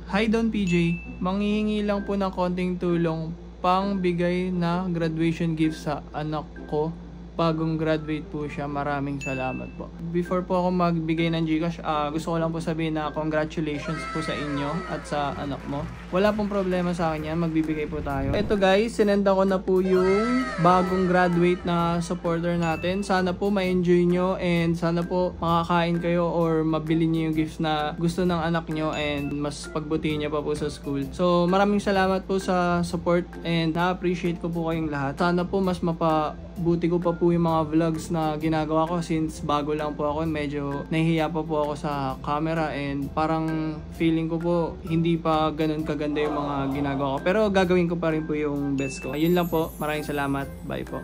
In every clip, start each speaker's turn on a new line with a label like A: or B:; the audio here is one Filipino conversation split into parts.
A: Hi Don PJ, manghihingi lang po ng konting tulong pang bigay na graduation gift sa anak ko. Bagong graduate po siya. Maraming salamat po. Before po ako magbigay ng Gcash, gusto ko lang po sabihin na congratulations po sa inyo at sa anak mo. Wala pong problema sa akin yan. Magbibigay po tayo. Ito guys, sinenda ko na po yung bagong graduate na supporter natin. Sana po ma-enjoy nyo and sana po makakain kayo or mabili nyo yung gifts na gusto ng anak nyo and mas pagbutihin nyo pa po sa school. So maraming salamat po sa support and na-appreciate ko po kayong lahat. Sana po mas mapabuti ko pa po yung mga vlogs na ginagawa ko since bago lang po ako. Medyo nahihiya pa po ako sa camera and parang feeling ko po hindi pa ganun kaganda yung mga ginagawa ko. Pero gagawin ko pa rin po yung best ko. Ayun lang po. Maraming salamat. Bye po.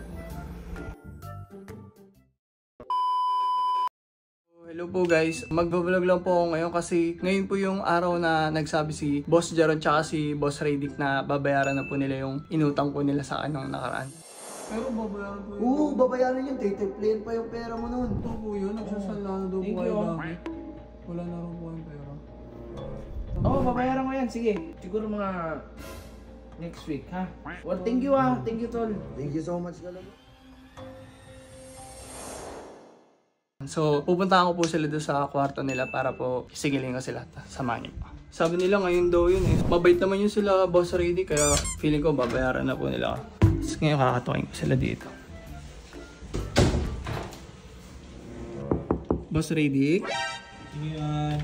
A: Hello po guys, magbablog lang po ako ngayon kasi ngayon po yung araw na nagsabi si Boss Jaron tsaka si Boss Radic na babayaran na po nila yung inutang po nila sa anong nakaraan. Pero babayaran po yun.
B: Oo, babayaran yun. Titriplayin pa yung pera mo nun.
A: Ito po yun, nagsasala na daw po kayo gamit. Wala na rin po yung pera.
C: Oo, babayaran mo yan. Sige, siguro mga next week, ha? Well, thank you ah. Thank you, tol.
B: Thank you so much talaga.
A: So, pupuntahan ko po sila doon sa kwarto nila para po sigilin ko sila. Samahan niyo po. Sabi nila ngayon daw yun eh. Mabait naman yun sila, Boss Radic, kaya feeling ko babayaran na po nila. Tapos ngayon kakatukin ko sila dito. Boss Radic?
D: Yan.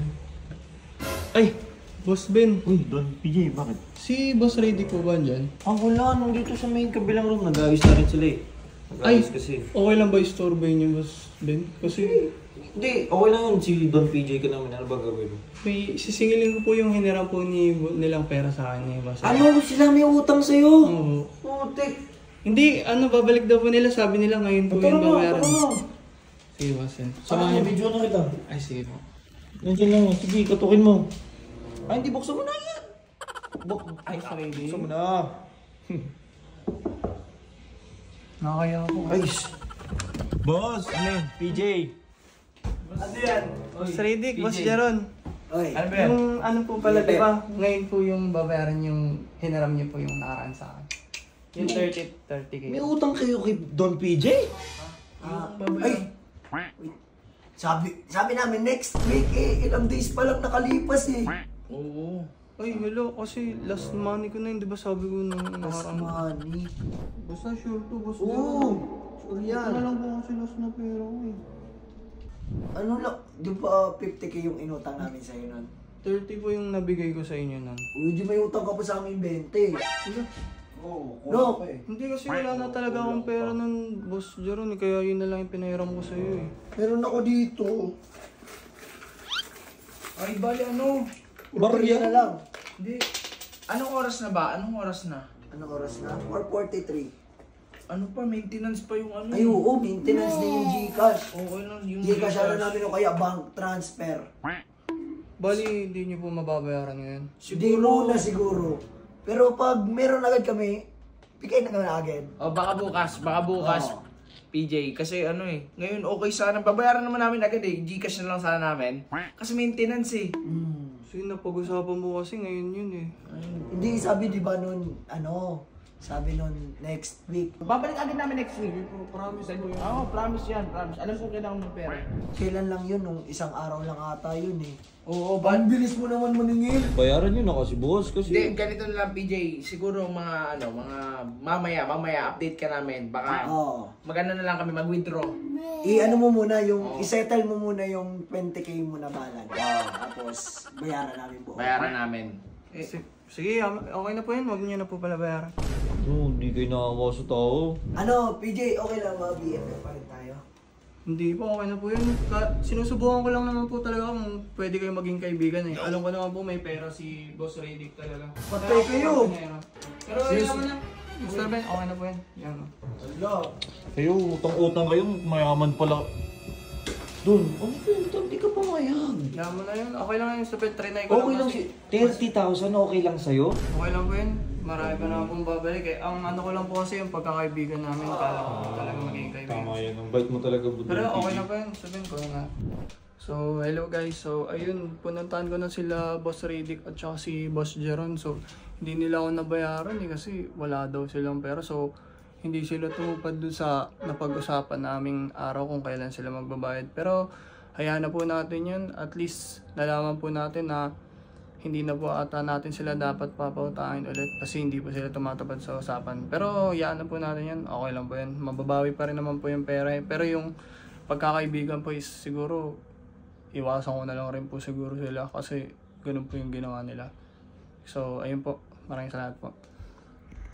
A: Ay! Boss Ben!
D: Uy, Don PJ, bakit?
A: Si Boss Radic po ba dyan?
D: Wala, nandito sa main kabilang room. Nag-ayos na rin sila eh. Nag-ayos kasi.
A: Okay lang ba istorbohin yung Boss Ben? Kasi
D: Hindi, okay lang yun. Si Don PJ ka namin. Ano ba gawin mo?
A: may sisingilin ko po yung hiniram po nilang pera sa akin eh, Boss.
B: Ano? Sila may utang sa'yo?
A: Oo.
B: Putik.
A: Hindi, babalik daw po nila. Sabi nila ngayon po yung babayaran. Sige, Boss Ben.
D: Samahan niya, video na kita.
A: Ay, sige po.
D: Nandiyan lang. Sige, katukin mo.
B: Ay, hindi. Buksan mo na yan.
A: Ay, sorry.
D: Buksan mo na.
A: Nakakaya ako.
D: Ay, boss, ano yun? PJ.
C: Ano yan?
A: Boss Radic, Boss Jaron.
B: Oy.
C: Ano ba yan?
A: Yung ano po pala, di ba? Ngayon po yung babayaran yung hiniram niyo po yung nakaraan sa akin. Yung 30K.
B: May utang kayo kay Don PJ? Ay. Wait. Sabi namin next week eh. Ilang days pa lang nakalipas eh.
C: Oo.
A: Ay, hello. Kasi last money ko na yun. Di ba sabi ko nung
B: Last
A: nakaraan?
B: money.
A: Basta sure to, Boss
B: Oo.
A: Jaron.
B: Sure
A: Ito na
B: yan.
A: lang po kasi last na pera ko eh.
B: Ano lang? Di ba 50k yung inutang namin sa'yo nun?
A: 30 po yung nabigay ko sa inyo nun.
B: Uy, di may utang ka pa sa amin 20.
D: Oo,
B: No.
A: Hindi kasi wala na talaga akong pera nun, Boss Jaron. Kaya yun na lang yung pinahiram ko sa'yo eh.
B: Meron ako dito.
C: Ay, bali ano?
B: Barya na lang.
C: Hindi. Anong oras na ba? Anong oras na?
B: Anong oras na? 4:43.
C: Ano pa? Maintenance pa yung ano?
B: Ay, oo, maintenance na yung Gcash.
C: Okay lang yung
B: Gcash ano namin o kaya bank transfer.
A: Bali, hindi nyo po mababayaran ngayon.
B: Hindi muna siguro. Pero pag meron agad kami, bigay na kami agad.
C: Oh, baka bukas.
B: Oo.
C: PJ, kasi ano eh, ngayon okay sana, babayaran naman namin agad eh, Gcash na lang sana namin. Kasi maintenance eh.
A: Kasi napag-usapan mo kasi ngayon yun eh.
B: Hindi, sabi di ba nun, sabi nun next week.
C: Babalik agad namin next week.
A: Promise po yun.
C: Oo, promise yan, promise. Alam ko kailangan ng pera.
B: Kailan lang yun? Nung isang araw lang ata yun eh.
C: Oo,
B: Ang bilis mo naman maningil.
D: Bayaran yun na kasi, boss. Kasi
C: Hindi, ganito na lang PJ, siguro mga mamaya update ka namin. Baka
B: Oo.
C: maganda na lang kami mag-withdraw.
B: I-ano mo muna yung, i-settle mo muna yung 20k mo na balance. Tapos, bayaran namin buo.
C: Bayaran namin.
A: Sige, okay na po yun. Huwag nyo na po pala bayaran.
D: hindi kayo nakawa sa tao.
B: Ano, PJ, okay lang mga BFF pa rin tayo.
A: Hindi po, okay na po yun. Sinusubukan ko lang naman po talaga kung pwede kayo maging kaibigan eh. Alam ko naman po may pera si Boss Radic talaga.
B: Patay kayo!
A: Pero ayun naman na. Mr. Ben, okay na po yan. Yan o.
D: Kayo, utang-utang kayo, mayaman pala.
B: Dun, ano po yung di ka pumayag?
A: Yan mo na yun. Okay lang yun. Mr. Ben, trinay ko
D: Okay
A: lang
D: lang
A: kasi.
D: 30,000, okay lang sa'yo?
A: Okay lang po yun. Marami pa naman pong babalik eh. Ang ano ko lang po kasi yung pagkakaibigan namin. Kala ko talaga maging kaibigan.
D: Tama yan, ang bait mo talaga, Budol.
A: Pero okay na po yun. Mr. Ben, ko na. So, hello guys. So, ayun, punantahan ko na sila Boss Riddick at saka si Boss Jeron. So, hindi nila ako nabayaran kasi wala daw silang pera. So, hindi sila tumupad dun sa napag-usapan naming araw kung kailan sila magbabayad. Pero, hayaan na po natin yun. At least, nalaman po natin na hindi na po ata natin sila dapat papautangin ulit kasi hindi po sila tumatapad sa usapan. Pero, hayaan na po natin yan. Okay lang po yan. Mababawi pa rin naman po yung pera. Pero yung pagkakaibigan po is siguro iwasan ko na lang rin po siguro sila kasi ganun po yung ginawa nila. So, ayun po. Maraming salamat po.